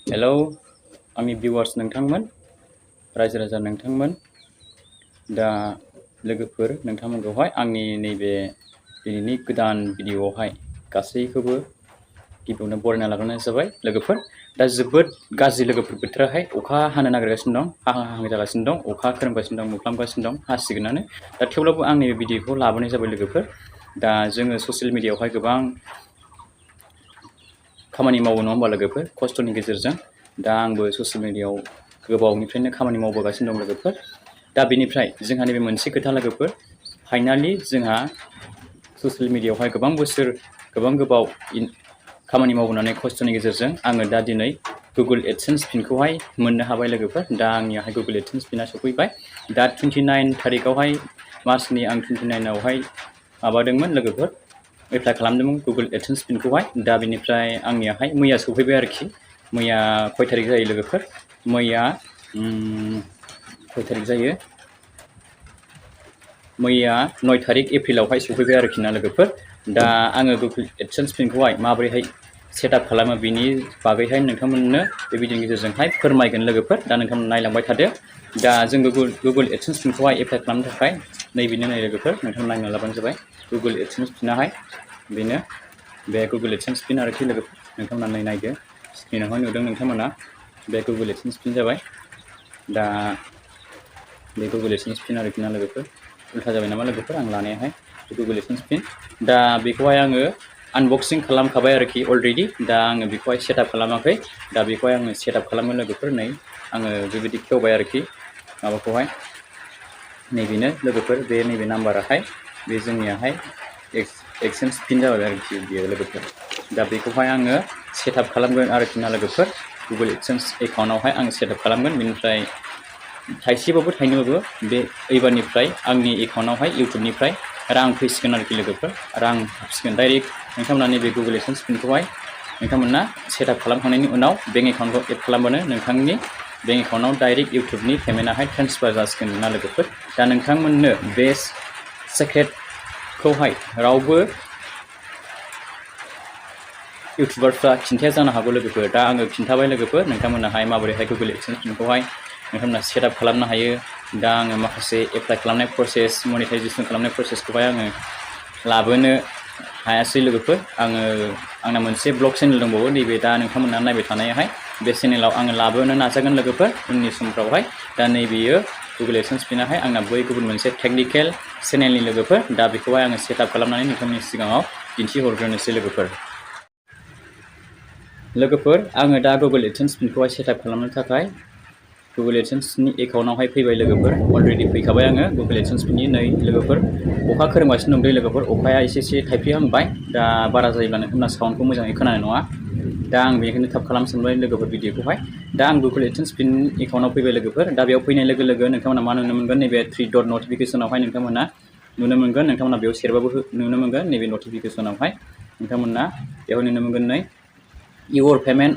Hello आंनि भिउवार्स नोंथांमोन रायजो राजा नोंथांमोन दा लोगोफोर नोंथांमोनखौहाय आंनि नैबे दिनैनि गोदान भिडिअ'आवहाय गासैखौबो गिबियावनो बरायना लाग्रोनाय जाबाय लोगोफोर दा जोबोद गाज्रि लोगोफोर बोथोराहाय अखा हानो नागिरगासिनो दं हाहां हाहां जागासिनो दं अखा खोरोमगासिनो दं मोफ्लामगासिनो दं हासिगोनानो दा थेवब्लाबो आं नैबे भिडिअ'खौ लाबोनाय जाबाय लोगोफोर दा जोङो ससियेल मिडियायावहाय गोबां खामानि मावो नङा होमबा लोगोफोर खस्थ'नि गेजेरजों दा आंबो ससियेल मिडियायाव गोबावनिफ्रायनो खामानि मावबोगासिनो दं लोगोफोर दा बेनिफ्राय जोंहा नैबे मोनसे खोथा लोगोफोर फाइनालि जोंहा ससियेल मिडियायावहाय गोबां बोसोर गोबाव खामानि मावबोनानै खस्थ'नि गेजेरजों आङो दा दिनै गुगोल एडसेन्स पिनखौहाय मोननो हाबाय लोगोफोर दा आंनियावहाय गुगोल एडसेन्स पिना सफैबाय दा 29 थारिखआवहाय मार्चनि आं 29आवहाय माबादोंमोन लोगोफोर एप्लाइ खालामदोंमोन गुगोल एडसेन्स पिनखौहाय दा बेनिफ्राय आंनियाहाय मैया सफैबाय आरोखि मैया खय थारिख जायो लोगोफोर मैया खय थारिख जायो मैया 9 थारिख एप्रिलावहाय सफैबाय आरोखि ना लोगोफोर दा आङो गुगोल एडसेन्स पिनखौहाय माबोरैहाय सेटआप खालामो बिनि बागैहाय नोंथांमोननो बे भिडिअनि गेजेरजोंहाय फोरमायगोन लोगोफोर दा नोंथांमोन नायलांबाय थादो दा जों गुगोल एडसेन्स पिनखौहाय एप्लाइ खालामनो थाखाय नैबेनो नै लोगोफोर नोंथांमोन नायना लाबानो जाबाय गुगोल एडसेन्स पिनाहाय बेनो बे गुगोल एडसेन्स पिन आरोखि लोगोफोर नोंथांमोना नायदो स्क्रिनावहाय नुदों नोंथांमोना बे गुगोल एडसेन्स पिन जाबाय दा बे गुगोल एडसेन्स पिन आरोखि ना लोगोफोर उल्था जाबाय नामा लोगोफोर आं लानायाहाय गुगोल एडसेन्स पिन दा बेखौहाय आङो आनबक्सिं खालामखाबाय आरोखि अलरेडि दा आङो बेखौहाय सेटआप खालामाखै दा बेखौहाय आङो सेटआप खालामो लोगोफोर नै आङो बेबायदि खेवबाय आरोखि माबाखौहाय नैबेनो लोगोफोर बे नैबे नाम्बाराहाय बे जोंनियाहाय एक्सेन्स पिन जाबाय आरोखि बेयो लोगोफोर दा बेखौहाय आङो सेटआप खालामगोन आरोखि ना लोगोफोर गुगोल एडसेन्स एकाउन्टआवहाय आङो सेटआप खालामगोन बेनिफ्राय थाइसेबाबो थाइनैबाबो बे एबारनिफ्राय आंनि एकाउन्टआवहाय इउटुबनिफ्राय रां फैसिगोन आरोखि लोगोफोर रां हाबसिगोन डाइरेक्ट नोंथांमोना नैबे गुगोल एडसेन्स पिनखौहाय नोंथांमोना सेटआप खालामखांनायनि उनाव बेंक एकाउन्टखौ एड खालामबानो नोंथांनि बेंक एकाउन्टआव डाइरेक्ट इउटुबनि पेमेन्टआहाय ट्रेन्सफार जासिगोन ना लोगोफोर दा नोंथांमोननो बे सेक्रेटखौहाय रावबो इउटुबारफ्रा खिन्थाया जानो हागौ लोगोफोर दा आङो खिन्थाबाय लोगोफोर नोंथांमोनाहाय माबोरैहाय गुगोल एडसेन्स पिनखौहाय नोंथांमोना सेटआप खालामनो हायो दा आङो माखासे एप्लाइ खालामनाय प्रसेस मनिटाइजेसन खालामनाय प्रसेसखौहाय आङो लाबोनो हायासै लोगोफोर आंना मोनसे ब्लग चेनेल दंबावो नैबे दा नोंथांमोना नायबाय थानायाहाय बे चेनेलाव आङो लाबोनो नाजागोन लोगोफोर उननि समफ्रावहाय दा नैबेयो गुगोल एडसेन्स पिनाहाय आंना बै गुबुन मोनसे टेक्निकेल चेनेलनि लोगोफोर दा बेखौहाय आङो सेटआप खालामनानै नोंथांमोननि सिगाङाव दिन्थिहरग्रोनोसै लोगोफोर आङो दा गुगोल एडसेन्स पिनखौहाय सेटआप खालामनो थाखाय गुगोल एडसेन्सनि एकाउन्टआवहाय फैबाय लोगोफोर अलरेडि फैखाबाय आङो गुगोल एडसेन्स पिननि नै लोगोफोर अखा खोरोमगासिनो दं दै लोगोफोर अखाया एसे थाइफ्रिहांबाय दा बारा जायोब्ला नोंथांमोना साउन्डखौ मोजाङै खोनानाय नङा दा आं बेनिखायनो थाब खालामनो सानबाय लोगोफोर भिडिअखौहाय दा आं गुगोल एडसेन्स पिन एकाउन्टआव फैबाय लोगोफोर दा बेयाव फैनाय लोगो लोगो नोंथांमोना मा नुनो मोनगोन नैबे 3 डट नटिफिकेसनावहाय नोंथांमोना नुनो मोनगोन नोंथांमोना बेयाव सेरबाबो नुनो मोनगोन नैबे नटिफिकेसनावहाय नोंथांमोना बेयाव नुनो मोनगोन नै Your payment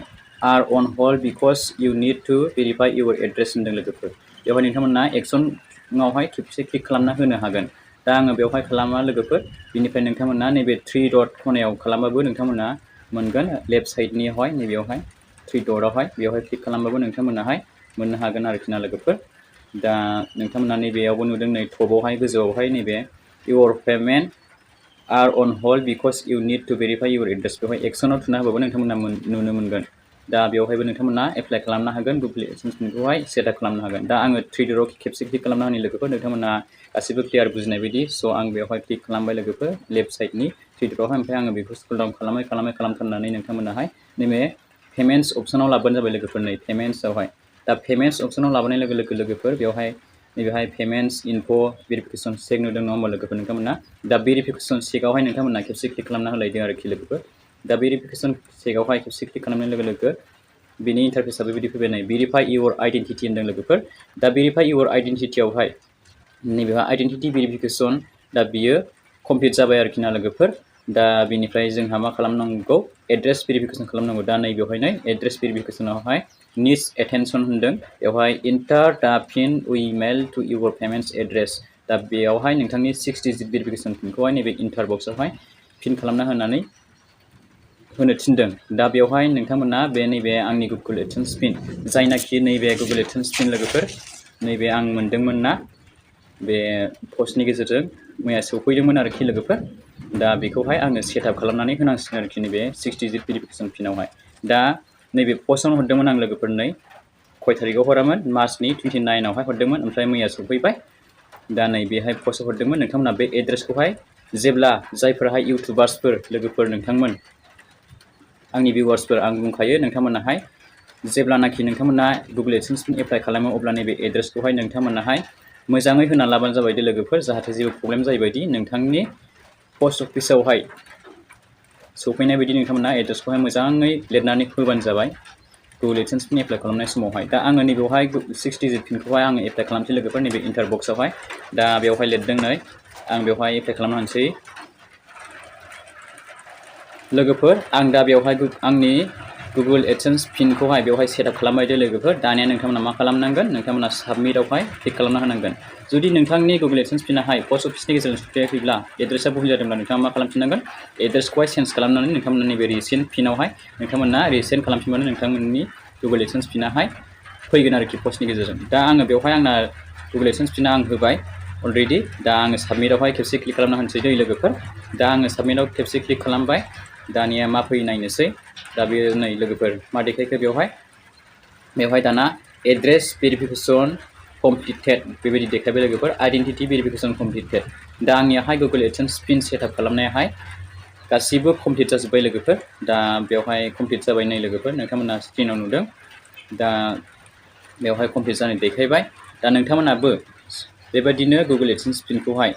are on hold because you need to verify your address होनदों लोगोफोर बेवहाय नोंथांमोना एक्सनावहाय खेबसे क्लिक खालामना होनो हागोन दा आङो बेवहाय खालामा लोगोफोर बिनिफ्राय नोंथांमोना नैबे 3 डट खनायाव खालामबाबो नोंथांमोना मोनगोन लेफ्ट साइडनियावहाय नैबेयावहाय 3 डटआवहाय बेवहाय क्लिक खालामबाबो नोंथांमोनाहाय मोननो हागोन आरोखि ना लोगोफोर दा नोंथांमोना नैबेयावबो नुदों नै टपआवहाय गोजौआवहाय नैबे Your payment are on hold because you need to verify your address बेवहाय एक्सनाव थुना होबाबो नोंथांमोना नुनो मोनगोन दा बेवहायबो नोंथांमोना एप्लाइ खालामनो हागोन गुगोल एडसेन्स पिनखौहाय सेटआप खालामनो हागोन दा आङो 3 डटआव खेबसे क्लिक खालामना होनि लोगोफोर नोंथांमोना गासिबो क्लियार बुजिनाय बायदि स' आं बेवहाय क्लिक खालामबाय लोगोफोर लेफ्ट साइडनि 3 डटआवहाय ओमफ्राय आङो बेखौ स्क्रल डाउन खालामथारनानै नोंथांमोनाहाय नैबे पेमेन्ट्स अपसनाव लाबोनो जाबाय लोगोफोर नै पेमेन्ट्सआवहाय दा पेमेन्ट्स अपसनाव लाबोनाय लोगो लोगोफोर बेवहाय नैबेहाय पेमेन्ट्स इनफ' भेरिफिकेसन चेक नुदों नङा होमबा लोगोफोर नोंथांमोना दा भेरिफिकेसन चेकआवहाय नोंथांमोना खेबसे क्लिक खालामना होलायदों आरोखि लोगोफोर दा भेरिफिकेसन चेकआवहाय खेबसे क्लिक खालामनाय लोगो लोगो बेनि इन्टारफेसआ बेबायदि फैबाय नै भेरिफाइ इउर आइडेन्टिटि होनदों लोगोफोर दा भेरिफाइ इउर आइडेन्टिटियावहाय नैबेहा आइडेन्टिटि भेरिफिकेसन दा बियो कमप्लिट जाबाय आरोखि ना लोगोफोर दा बेनिफ्राय जोंहा मा खालामनांगौ एड्रेस भेरिफिकेसन खालामनांगौ दा नैबेवहाय नै एड्रेस भेरिफिकेसनावहाय निड्स एटेनसन होनदों बेवहाय इन्टार दा pin we mail to your payments address दा बेयावहाय नोंथांनि 6 डिजिट भेरिफिकेसन पिनखौहाय नैबे इन्टार बक्सआवहाय पिन खालामना होनानै होनो थिनदों। दा बेवहाय नोंथांमोना नैबे आंनि गुगोल एडसेन्स पिन जायनाखि नैबे गुगोल एडसेन्स पिन लोगोफोर नैबे आं मोनदोंमोन ना बे पस्टनि गेजेरजों मैया सौफैदोंमोन आरोखि लोगोफोर। दा बेखौहाय आङो सेटआप खालामनानै होनांसिगोन आरोखि नैबे 6 डिजिट भेरिफिकेसन पिनावहाय। दा नैबे पस्टआवनो हरदोंमोन आं लोगोफोर नै खय थारिखआव हरामोन मार्चनि 29आवहाय हरदोंमोन ओमफ्राय मैया सौफैबाय। दा नै बेहाय पस्टआव हरदोंमोन नोंथांमोना बे एड्रेसखौहाय जेब्ला जायफोराहाय इउटुबार्सफोर लोगोफोर नोंथांमोन आंनि भिउवार्सफोर आं बुंखायो नोंथांमोनाहाय जेब्लानाखि नोंथांमोना गुगोल एडसेन्स पिन एप्लाइ खालामो अब्ला नैबे एड्रेसखौहाय नोंथांमोनाहाय मोजाङै होना लाबानो जाबाय दे लोगोफोर जाहाथे जेबो प्रब्लेम जायैबायदि नोंथांनि पस्ट अफिसावहाय सौफैनाय बायदि नोंथांमोना एड्रेसखौहाय मोजाङै लिरनानै होबानो जाबाय गुगोल एडसेन्स पिन एप्लाइ खालामनाय समावहाय। दा आङो नैबेवहाय 6 डिजिट पिनखौहाय आङो एप्लाइ खालामसै लोगोफोर नैबे इन्टार बक्सआवहाय। दा बेवहाय लिरदों नै आं बेवहाय एप्लाइ खालामना होनोसै लोगोफोर। आं दा बेवहाय आंनि गुगोल एडसेन्स पिनखौहाय बेवहाय सेटआप खालामबाय दे लोगोफोर। दानिया नोंथांमोना मा खालामनांगोन नोंथांमोना साबमिटआवहाय क्लिक खालामना होनांगोन। जुदि नोंथांनि गुगोल एडसेन्स पिनाहाय पस्ट अफिसनि गेजेरजों सफैयाखैब्ला एड्रेसा भुल जादोंब्ला नोंथाङा मा खालामफिननांगोन एड्रेसखौहाय चेन्ज खालामनानै नोंथांमोना नैबे रिसेन्ट पिनावहाय नोंथांमोना रिसेन्ट खालामफिनबानो नोंथांमोननि गुगोल एडसेन्स पिनाहाय फैगोन आरोखि पस्टनि गेजेरजों। दा आङो बेवहाय आंना गुगोल एडसेन्स पिना आं होबाय अलरेडि। दा आङो साबमिटआवहाय खेबसे क्लिक खालामना होनोसै दै लोगोफोर। दा आङो साबमिटआव खेबसे क्लिक खालामबाय। दानिया मा फैयो नायनोसै। दा बेयो नै लोगोफोर मा देखायखो बेवहाय दाना एड्रेस भेरिफिकेसन कमप्लिटेड बेबायदि देखायबाय लोगोफोर आइडेन्टिटि भेरिफिकेसन कमप्लिटेड। दा आंनियाहाय गुगोल एडसेन्स पिन सेटआप खालामनायाहाय गासिबो कमप्लिट जाजोब्बाय लोगोफोर। दा बेवहाय कमप्लिट जाबाय नै लोगोफोर नोंथांमोना स्क्रिनाव नुदों। दा बेवहाय कमप्लिट जानाय देखायबाय। दा नोंथांमोनाबो बेबायदिनो गुगोल एडसेन्स पिनखौहाय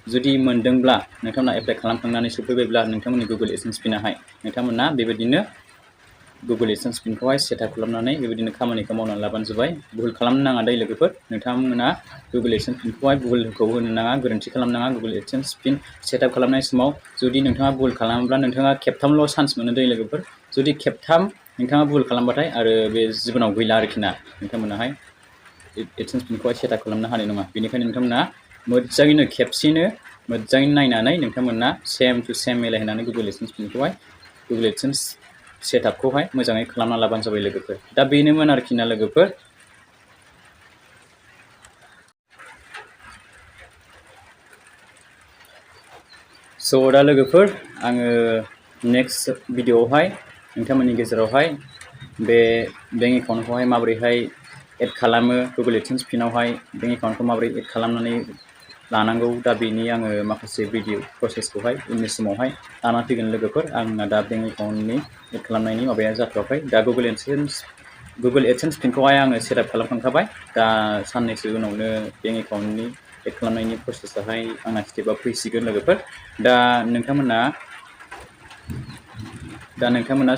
जुदि मोनदोंब्ला नोंथांमोना एप्लाइ खालामखांनानै सफैबायब्ला नोंथांमोननि गुगोल एडसेन्स पिनाहाय नोंथांमोना बेबायदिनो गुगोल एडसेन्स पिनखौहाय सेटआप खालामनानै बेबायदिनो खामानिखौ मावनानै लाबानो जाबाय। भुल खालामनो नाङा दै लोगोफोर। नोंथांमोना गुगोल एडसेन्स पिनखौहाय भुलखौ होनो नाङा गोरोन्थि खालामनो नाङा। गुगोल एडसेन्स पिन सेटआप खालामनाय समाव जुदि नोंथाङा भुल खालामोब्ला नोंथाङा खेबथामल' चान्स मोनो दै लोगोफोर। जुदि खेबथाम नोंथाङा भुल खालामबाथाय आरो बे जिबनाव गैला आरोखि ना नोंथांमोनाहाय एडसेन्स पिनखौहाय सेटआप खालामनो हानाय नङा। बेनिखायनो नोंथांमोना मोजाङैनो खेबसेनो मोजाङै नायनानै नोंथांमोना सेम टु सेम मिलायहोनानै गुगोल एडसेन्स पिनखौहाय गुगोल एडसेन्स सेटआपखौहाय मोजाङै खालामना लाबानो जाबाय लोगोफोर। दा बेनोमोन आरोखि ना लोगोफोर। स' दा लोगोफोर आङो नेक्स्ट भिडिअ'आवहाय नोंथांमोननि गेजेरावहाय बे बेंक एकाउन्टखौहाय माबोरैहाय एड खालामो गुगोल एडसेन्स पिनावहाय बेंक एकाउन्टखौ माबोरै एड खालामनानै लानांगौ दा बेनि आङो माखासे भिडिअ प्रसेसखौहाय उननि समावहाय लाना फैगोन लोगोफोर। आंना दा बेंक एकाउन्टनि एड खालामनायनि माबाया जाथ'वाखै। दा गुगोल एडसेन्स पिनखौहाय आङो सेटआप खालामखांखाबाय। दा साननैसो उनावनो बेंक एकाउन्टनि एड खालामनायनि प्रसेसआहाय आंना स्टेपआ फैसिगोन लोगोफोर। दा नोंथांमोना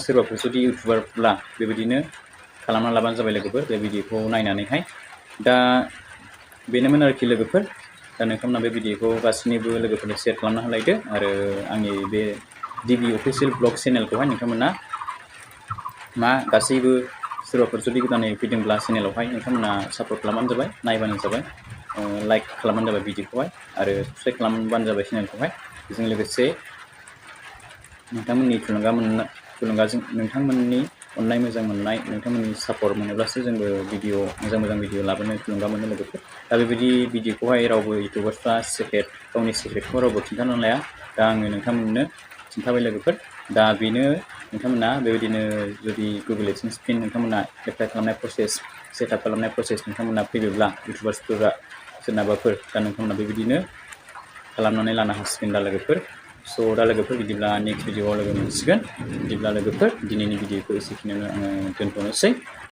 सोरबाफोर जुदि इउटुबारब्ला बेबायदिनो खालामना लाबानो जाबाय लोगोफोर बे भिडिअखौ नायनानैहाय। दा बेनोमोन आरोखि लोगोफोर। दा नोंथांमोना बे भिडिअखौ गासैनिबो लोगोफोरनो शेयार खालामना होलायदो आरो आंनि बे डिबि अफिसियेल ब्लग चेनेलखौहाय नोंथांमोना गासैबो सोरबाफोर जुदि गोदानै फैदोंब्ला चेनेलावहाय नोंथांमोना सापर्ट खालामबानो जाबाय नायबानो जाबाय लाइक खालामबानो जाबाय भिडिअखौहाय आरो साबस्क्राइब खालामबानो जाबाय चेनेलखौहाय। बेजों लोगोसे नोंथांमोननि थुलुंगाजों नोंथांमोननि अननाय मोजां मोननाय नोंथांमोननि सापर्ट मोनोब्लासो जोंबो मोजां भिडिअ लाबोनो थुलुंगा मोनो लोगोफोर। दा बेबायदि भिडिअखौहाय रावबो इउटुबार्सफ्रा गावनि सिक्रेटखौ रावबो खिन्थानो लाया। दा आङो नोंथांमोननो खिन्थाबाय लोगोफोर। दा बेनो नोंथांमोना बेबायदिनो जुदि गुगोल एडसेन्स पिन नोंथांमोना एप्लाइ खालामनाय प्रसेस सेटआप खालामनाय प्रसेस नोंथांमोना फैयोब्ला इउटुबार्सफोरा सोरनाबाफोर दा नोंथांमोना बेबायदिनो खालामनानै लानो हासिगोन दा लोगोफोर। स' दा लोगोफोर बिदिब्ला नेक्स्ट भिडिअआव लोगो मोनसिगोन। बिदिब्ला लोगोफोर दिनैनि भिडिअखौ एसेखिनियावनो आङो दोनथ'नोसै।